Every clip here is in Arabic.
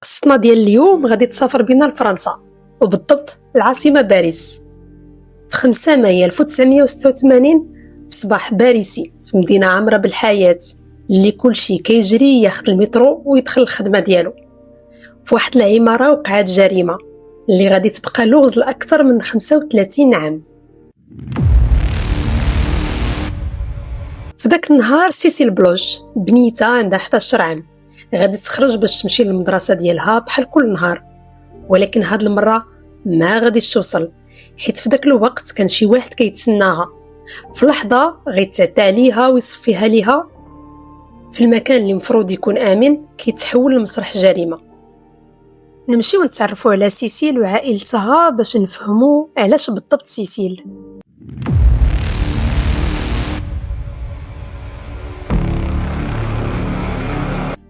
قصتنا ديال اليوم غادي تسافر بنا لفرنسا، وبالضبط العاصمة باريس. في 5 مايو 1986 في صباح باريسي في مدينة عامرة بالحياة اللي كلشي كيجري ياخد المترو ويدخل الخدمة ديالو. في واحد العمارة وقعت جريمة اللي غادي تبقى لغز لأكثر من 35 عام. في داك النهار سيسيل بلوش بنيتها عندها 11 عام، غادي تخرج باش تمشي للمدرسة ديالها بحال كل نهار، ولكن هاد المرة ما غاديش توصل، حيت في داك الوقت كان شي واحد كيتسناها. في لحظة غيتعدى عليها ويصفيها ليها في المكان اللي مفروض يكون آمن كيتحول لمسرح جريمة. نمشيو نتعرفوا على سيسيل وعائلتها باش نفهموا علاش بالضبط سيسيل.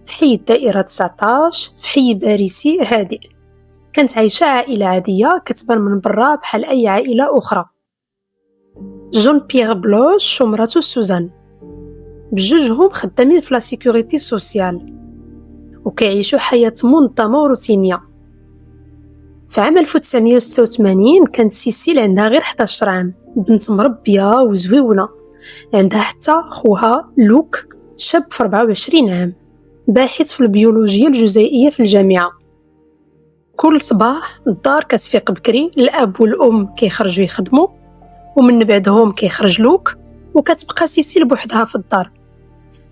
في حي الدائرة 19 في حي باريسي هادئ، كانت عايشة عائلة عادية كتبان من برا بحال أي عائلة أخرى. جون بيير بلوش ومراتو سوزان بجوجهم خدامين في لا سيكوريتي سوسيال وكيعيشوا حياة منظمة وروتينية. في عام 1986 كانت سيسيل عندها غير 11 عام، بنت مربية وزويونة. عندها حتى خوها لوك شاب في 24 عام، باحث في البيولوجيا الجزيئية في الجامعة. كل صباح الدار كتفيق بكري، الأب والأم كيخرجوا يخدموا ومن بعدهم كيخرج لوك، وكتبقى سيسيل بوحدها في الدار.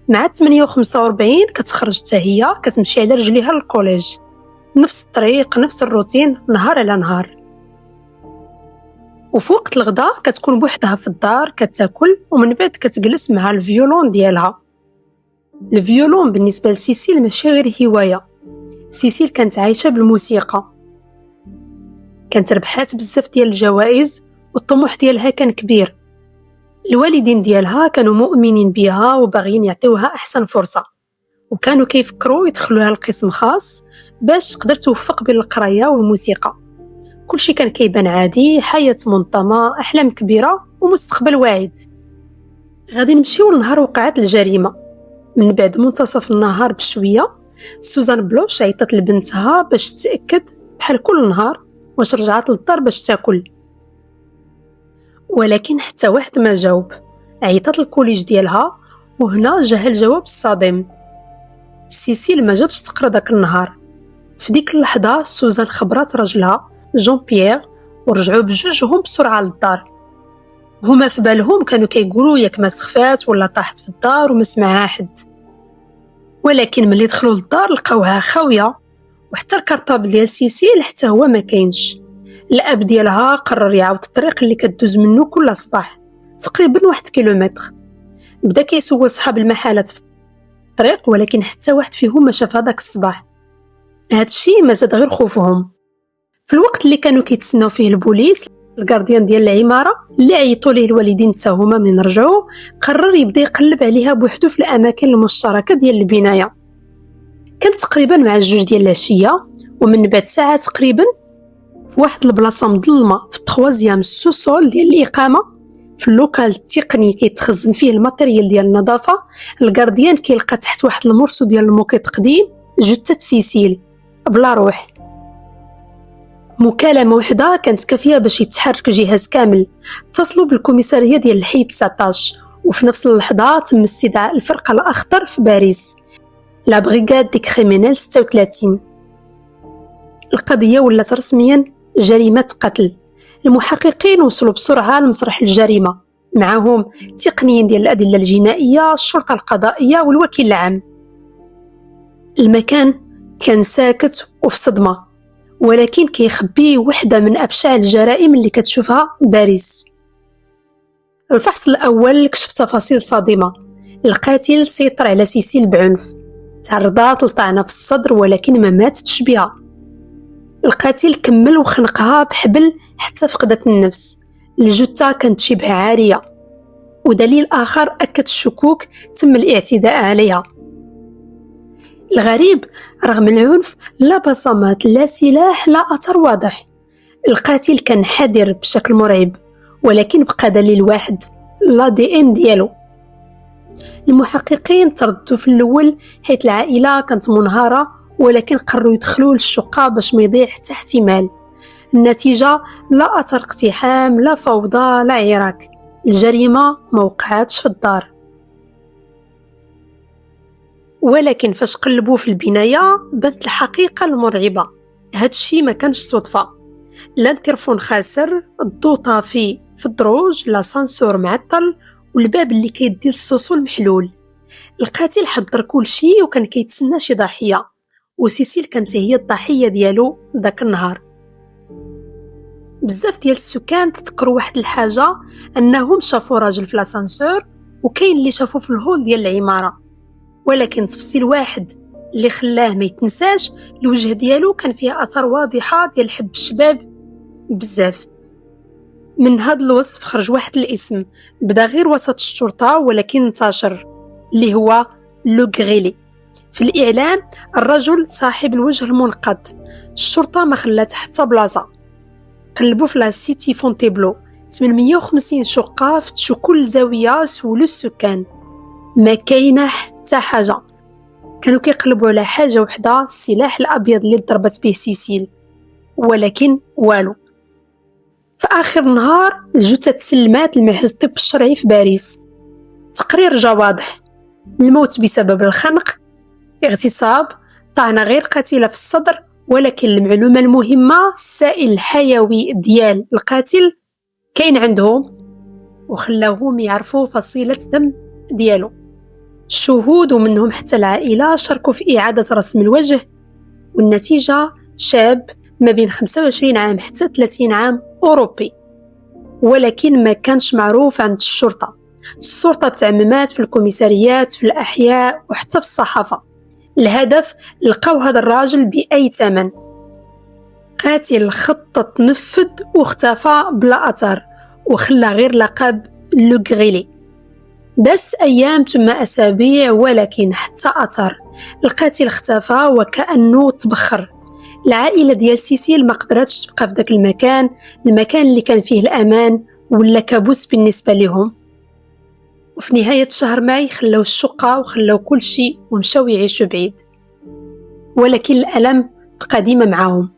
مع 48 كتخرج حتى هي كتمشي على رجليها للكوليج، نفس الطريق نفس الروتين نهار على نهار. وفي وقت الغداء كتكون بوحدها في الدار كتاكل، ومن بعد كتجلس مع الفيولون ديالها. الفيولون بالنسبة لسيسيل ماشي غير هواية، سيسيل كانت عايشة بالموسيقى، كانت ربحات بزاف ديال الجوائز والطموح ديالها كان كبير. الوالدين ديالها كانوا مؤمنين بها وباغيين يعطيوها أحسن فرصة، وكانوا كيفكروا يدخلوها لقسم خاص باش تقدر توفق بين القراية والموسيقى. كلشي كان كيبان عادي، حياة منظمة، أحلام كبيرة ومستقبل واعد. غادي نمشيو لنهار وقعت الجريمة. من بعد منتصف النهار بشوية سوزان بلوش عيطت لبنتها باش تتأكد بحال كل نهار واش رجعت للدار باش تاكل، ولكن حتى واحد ما جاوب. عيطت للكوليج ديالها وهنا جاها الجواب الصادم، سيسيل ما جاتش تقرا داك النهار. في ديك اللحظة سوزان خبرات راجلها جون بيير ورجعوا بجوجهم بسرعة للدار. هما في بالهم كانوا كيقولوا ياك ما سخفات ولا طاحت في الدار وما سمعها حد، ولكن ملي دخلوا للدار لقاوها خاوية، وحتى الكارطابل ديال سيسيل حتى هو ما كاينش. الاب ديالها قرر يعاود الطريق اللي كدوز منه كل صباح تقريبا 1 كيلومتر. بدا كيسول صحاب المحلات في الطريق، ولكن حتى واحد فيهم ما شاف هذاك الصباح. هاد الشيء ما زاد غير خوفهم. في الوقت اللي كانوا كيتسناو فيه البوليس، الكارديان ديال العماره اللي عيطوا ليه الوالدين حتى هما منين رجعوا قرر يبدا يقلب عليها بوحدو في الاماكن المشتركه ديال البنايه. كان تقريبا مع 2 ديال العشيه، ومن بعد ساعه تقريبا في واحد البلاصه مظلمه في التخوازيام السوسول ديال الاقامه في اللوكال التقني كيتخزن فيه الماتيريال ديال النظافه، الكارديان كيلقى تحت واحد المرسو ديال الموكيط قديم جثه سيسيل بلا روح. مكالمة وحدة كانت كافية باش يتحرك جهاز كامل. اتصلوا بالكوميسارية ديال الحي 19، وفي نفس اللحظة تم استدعاء الفرقة الأخضر في باريس، لا بريغاد دي كريمينال 36. القضية ولات رسميا جريمة قتل. المحققين وصلوا بسرعة لمسرح الجريمة، معهم تقنيين ديال الأدلة الجنائية، الشرطة القضائية والوكيل العام. المكان كان ساكت وفي صدمة، ولكن كيخبي وحدة من أبشع الجرائم اللي كتشوفها باريس. الفحص الأول كشف تفاصيل صادمة. القاتل سيطر على سيسيل بعنف، تعرضات لطعنة في الصدر ولكن ما ماتتش بها. القاتل كمل وخنقها بحبل حتى فقدت النفس. الجثة كانت شبه عارية، ودليل آخر أكد الشكوك تم الاعتداء عليها. الغريب رغم العنف لا بصمات لا سلاح لا أثر واضح. القاتل كان حذر بشكل مرعب، ولكن بقى دليل واحد، الADN ديالو. المحققين ترددوا في الأول حيث العائلة كانت منهارة ولكن قرروا يدخلوا للشقة باش ما يضيع حتى احتمال. النتيجة لا أثر اقتحام، لا فوضى، لا عراك. الجريمة ما وقعتش في الدار. ولكن فاش قلبوا في البناية بانت الحقيقة المرعبة. هادشي ما كانش صدفة، لا التلفون خاسر، الضو طافي في الدروج، لاسانسور معطل، والباب اللي كيدي للسوسول محلول. القاتل حضر كل شي وكان كيتسنى شي ضحية، وسيسيل كانت هي الضحية ديالو داك النهار. بزاف ديال السكان تذكروا واحد الحاجة، انهم شافوا راجل في لاسانسور وكاين اللي شافوا في الهول ديال العمارة. ولكن تفصيل واحد اللي خلاه ما يتنساش، الوجه ديالو كان فيه اثار واضحة ديال حب الشباب بزاف. من هذا الوصف خرج واحد الاسم بدا غير وسط الشرطة ولكن انتشر، اللي هو لو غريلي. في الإعلام الرجل صاحب الوجه المنقط. الشرطة ما خلات حتى بلاصة، قلبوا في لا سيتي فونتيبلو 850 شقة، فتشوا كل زاوية، سولوا السكان، ما كاينه حتى حاجة. كانوا كيقلبوا على حاجة وحدة، السلاح الأبيض اللي ضربت به سيسيل، ولكن والو. في آخر نهار الجثة تسلمات لمعهد الطب الشرعي في باريس. تقرير جا واضح: الموت بسبب الخنق، اغتصاب، طعنة غير قاتلة في الصدر. ولكن المعلومة المهمة، السائل الحيوي ديال القاتل كاين عندهم، وخلاوهم يعرفوا فصيلة دم ديالو. الشهود ومنهم حتى العائلة شاركوا في إعادة رسم الوجه، والنتيجة شاب ما بين 25 عام حتى 30 عام، أوروبي. ولكن ما كانش معروف عند الشرطة. الشرطة تعممات في الكوميساريات، في الأحياء، وحتى في الصحافة. الهدف لقاو هذا الراجل بأي ثمن. قاتل خطط، نفذ واختفى بلا أثر، وخلى غير لقب لو غريلي. داز أيام ثم أسابيع، ولكن حتى أثر. القاتل اختفى وكأنه تبخر. العائلة ديال سيسيل ما قدرتش تبقى في ذاك المكان اللي كان فيه الأمان، ولا كابوس بالنسبة لهم. وفي نهاية شهر ماي خلاو الشقة وخلاو كل شيء ومشاو يعيشوا بعيد. ولكن الألم بقى ديما معاهم.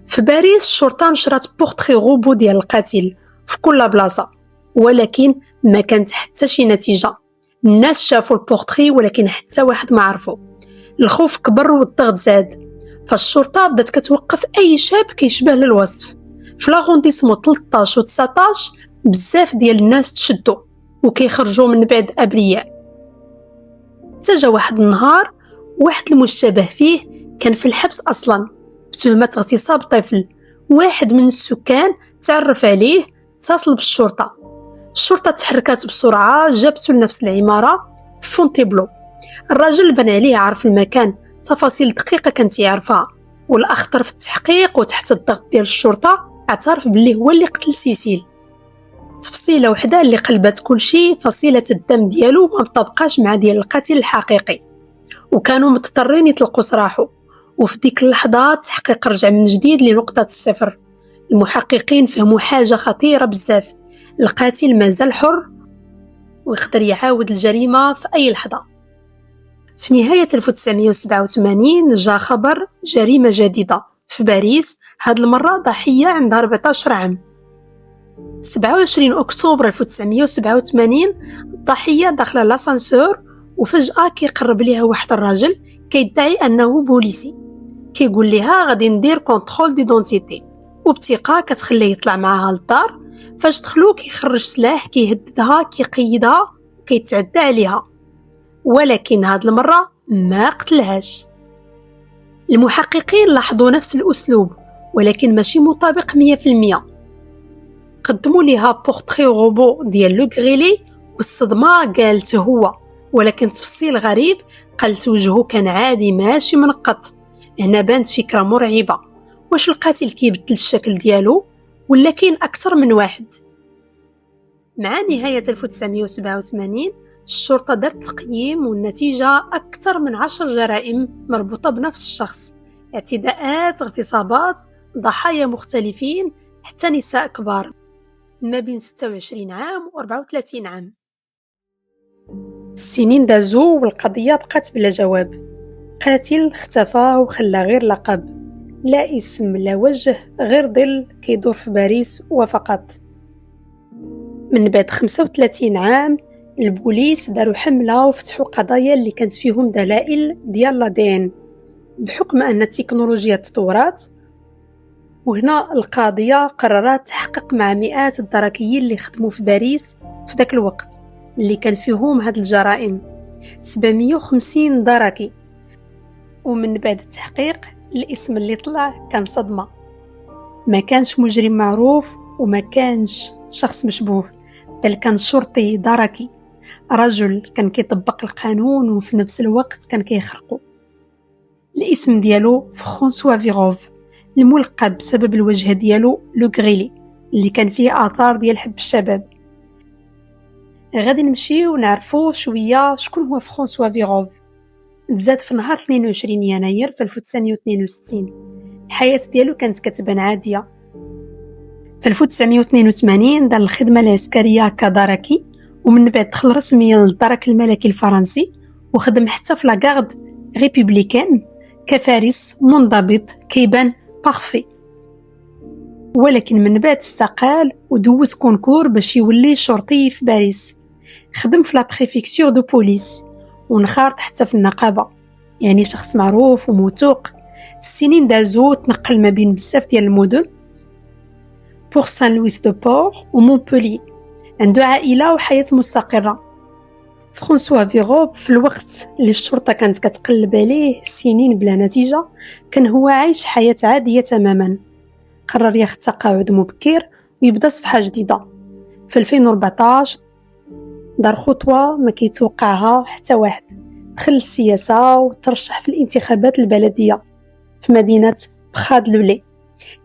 في باريس الشرطة نشرت بورتري غوبو ديال القاتل في كل بلاصة، ولكن ما كانت حتى شي نتيجة. الناس شافوا البورتري ولكن حتى واحد ما عرفوا. الخوف كبر والضغط زاد، فالشرطة بدات كتوقف أي شاب كيشبه للوصف. في لاغونديسمون 13 و 19 بزاف ديال الناس تشدوا وكيخرجوا من بعد أبرياء. تجا واحد النهار واحد المشتبه فيه كان في الحبس أصلا بتهمة اغتصاب طفل. واحد من السكان تعرف عليه، اتصل بالشرطة. الشرطة تحركت بسرعة، جابته لنفس العمارة في فونتيبلو. الراجل بان عليه عارف المكان، تفاصيل دقيقة كانت يعرفها. والأخطر في التحقيق وتحت الضغط ديال الشرطة اعترف باللي هو اللي قتل سيسيل. تفصيلة وحدة اللي قلبت كل شيء، فصيلة الدم ديالو ما بطبقاش مع ديال القاتل الحقيقي، وكانوا مضطرين يطلقوا سراحه. وفي ديك اللحظة التحقيق رجع من جديد لنقطة الصفر. المحققين فهموا حاجة خطيرة بزاف: القاتل مازال حر ويقدر يعاود الجريمة في أي لحظة. في نهاية 1987 جاء خبر جريمة جديدة في باريس، هاد المرة ضحية عندها 14 عام. 27 أكتوبر 1987 الضحية داخلة لاسانسور، وفجأة كيقرب ليها واحد الراجل كيدعي أنه بوليسي. كيقول لها غادي ندير كونترول ديدونتيتي، وبثقة كتخليه يطلع معاها للدار. فاش دخلوا كيخرج سلاح، كيهددها، كيقيدها، كيتعدى عليها. ولكن هاد المرة ما قتلهاش. المحققين لاحظوا نفس الأسلوب ولكن ماشي مطابق 100%. قدموا ليها بورتري غوبو ديال لو غريلي، والصدمة قالت هو، ولكن تفصيل غريب، قالت وجهه كان عادي ماشي منقط. هنا بانت فكرة مرعبة: واش القاتل كيبدل الشكل ديالو ولا كاين أكثر من واحد؟ مع نهاية 1987 الشرطة دارت تقييم، والنتيجة أكثر من 10 جرائم مربوطة بنفس الشخص: اعتداءات، اغتصابات، ضحايا مختلفين، حتى نساء كبار ما بين 26 عام و 34 عام. السنين دازو والقضية بقات بلا جواب. قاتل اختفى وخلى غير لقب، لا اسم لا وجه، غير ظل كيدور في باريس وفقط. من بعد 35 عام البوليس داروا حملة وفتحوا قضايا اللي كانت فيهم دلائل ديال لادين. بحكم أن التكنولوجيا تطورات، وهنا القاضية قررت تحقق مع مئات الدركيين اللي خدموا في باريس في ذاك الوقت اللي كان فيهم هاد الجرائم، 750 دركي. ومن بعد التحقيق الاسم اللي طلع كان صدمة، ما كانش مجرم معروف وما كانش شخص مشبوه، بل كان شرطي دركي، رجل كان كيطبق القانون وفي نفس الوقت كان كيخرقه. الاسم ديالو فرانسوا فيغوف، الملقب بسبب الوجه ديالو لو غريلي اللي كان فيه آثار ديال حب الشباب. غادي نمشي ونعرفو شوية شكون هو فرانسوا فيغوف. تزاد في نهار 22 يناير في 1962. الحياة ديالو كانت كتبان عادية. في 1982 دار الخدمة العسكرية كدركي، ومن بعد دخل رسميا للدرك الملكي الفرنسي، وخدم حتى في لاغارد ريبوبليكان كفارس منضبط كيبان بارفي. ولكن من بعد استقال ودوز كونكور باش يولي شرطي في باريس. خدم في لا بريفكتور دو بوليس ونخرط حتى في النقابة، يعني شخص معروف وموثوق. السنين دازو تنقل ما بين بزاف ديال المدن، بور سان لويس دو بور ومونبولي. عنده عائلة وحياة مستقرة. فرانسوا فيغوف في الوقت اللي الشرطة كانت كتقلب عليه سنين بلا نتيجة، كان هو عايش حياة عادية تماما. قرر ياخد تقاعد مبكر ويبدا صفحة جديدة. في 2014 دار خطوة ما كيتوقعها حتى واحد، دخل السياسة وترشح في الانتخابات البلدية في مدينة بخاد لولي.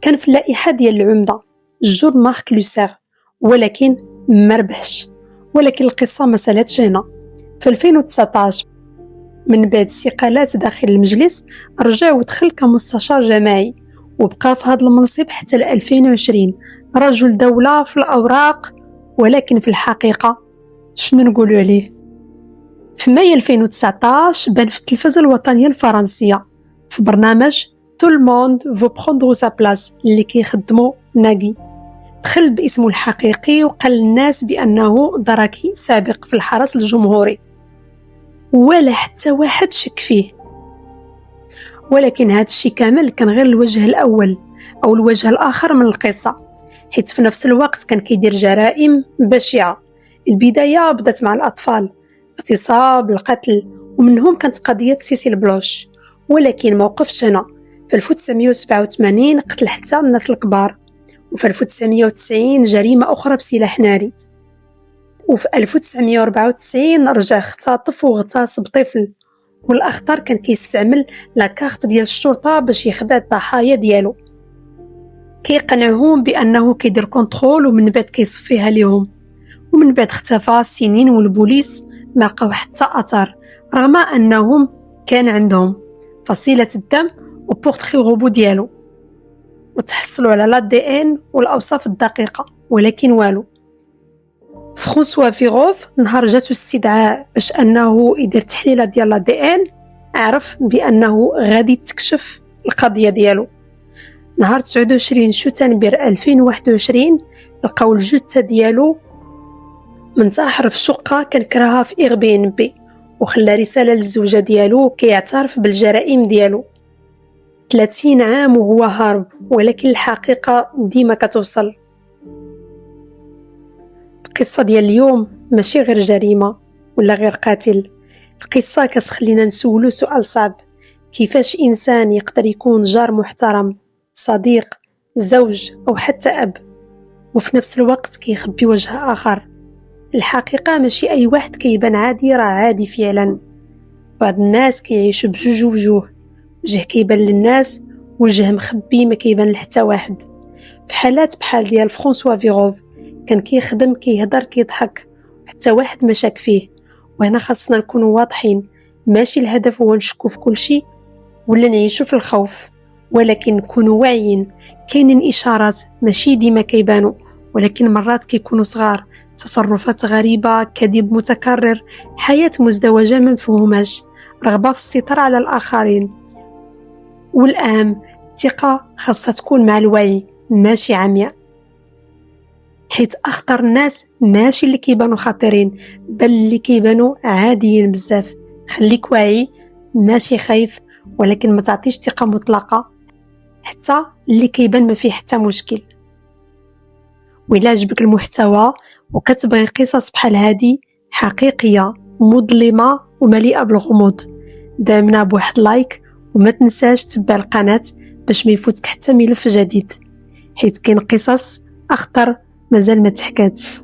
كان في اللائحة ديال العمدة جون مارك لوسير، ولكن ما ربحش. ولكن القصة ما سالتش هنا. في 2019 من بعد استقالات داخل المجلس رجع ودخل كمستشار جماعي، وبقى في هذا المنصب حتى 2020. رجل دولة في الأوراق، ولكن في الحقيقة شنو نقولوا عليه؟ في مايو 2019 بان في التلفزة الوطنية الفرنسية في برنامج تو الموند فو بروندرو سا بلاس اللي كيخدموا ناغي. دخل باسمه الحقيقي وقال للناس بأنه دركي سابق في الحرس الجمهوري، ولا حتى واحد شك فيه. ولكن هذا الشيء كامل كان غير الوجه الأول أو الوجه الآخر من القصة، حيث في نفس الوقت كان كيدير جرائم بشعة. البداية بدأت مع الأطفال، اغتصاب، القتل، ومنهم كانت قضية سيسيل بلوش. ولكن موقفش هنا. في 1987 قتل حتى الناس الكبار، وفي 1990 جريمة أخرى بسلاح ناري، وفي 1994 رجع اختطف واغتصب طفل. والأخطر كان كيستعمل لاكارت ديال الشرطة باش يخدع الضحايا ديالو، كيقنعهم بأنه كيدير كونترول ومن بعد كيصفيها ليهم. ومن بعد اختفى سنين والبوليس ما لقاو حتى أثر، رغم أنهم كان عندهم فصيلة الدم وبورتري روبو ديالو، وتحصلوا على l'ADN والأوصاف الدقيقة، ولكن والو. فرانسوا فيغوف نهار جاتو استدعاء باش أنه يدير تحليل ديال l'ADN، عرف بأنه غادي تكشف القضية ديالو. نهار 29 شتنبر 2021 لقاو الجثة ديالو منتحر في شقة كان كراها في Airbnb، وخلى رسالة للزوجة ديالو كيعترف بالجرائم ديالو. 30 عام وهو هارب، ولكن الحقيقة ديما كتوصل. القصة ديال اليوم ماشي غير جريمة ولا غير قاتل، القصة كتخلينا نسولو سؤال صعب: كيفاش إنسان يقدر يكون جار محترم، صديق، زوج أو حتى أب، وفي نفس الوقت كيخبي وجه آخر؟ الحقيقة ماشي أي واحد كيبان عادي راه عادي فعلا. بعض الناس كيعيشوا بجوج وجوه، وجه كيبان للناس وجه مخبي ما كيبان لحتى واحد. في حالات بحال ديال فرانسوا فيغوف كان كيخدم كيهضر كيضحك، حتى واحد ما شاك فيه. وهنا خاصنا نكونوا واضحين، ماشي الهدف هو نشكو في كل شيء ولا نعيشوا في الخوف، ولكن نكونوا واعيين. كاينين إشارات ماشي ديما كيبانوا، ولكن مرات كيكونوا صغار، تصرفات غريبة، كذب متكرر، حياة مزدوجة ما مفهوماش. رغبة في السيطرة على الآخرين. والأهم، الثقة خاصها تكون مع الوعي ماشي عمياء، حيت أخطر الناس ماشي اللي كيبانوا خطيرين، بل اللي كيبانوا عاديين بزاف. خليك واعي، ماشي خايف، ولكن ما تعطيش ثقة مطلقة حتى اللي كيبان ما فيه حتى مشكل. وإلا عجبك المحتوى وكتبغي قصص بحال هادي حقيقية مظلمة ومليئة بالغموض، دعمنا بواحد لايك، وما تنساش تتبع القناة باش ما يفوتك حتى ملف جديد، حيت كاين قصص أخطر مازال ما تحكاتش.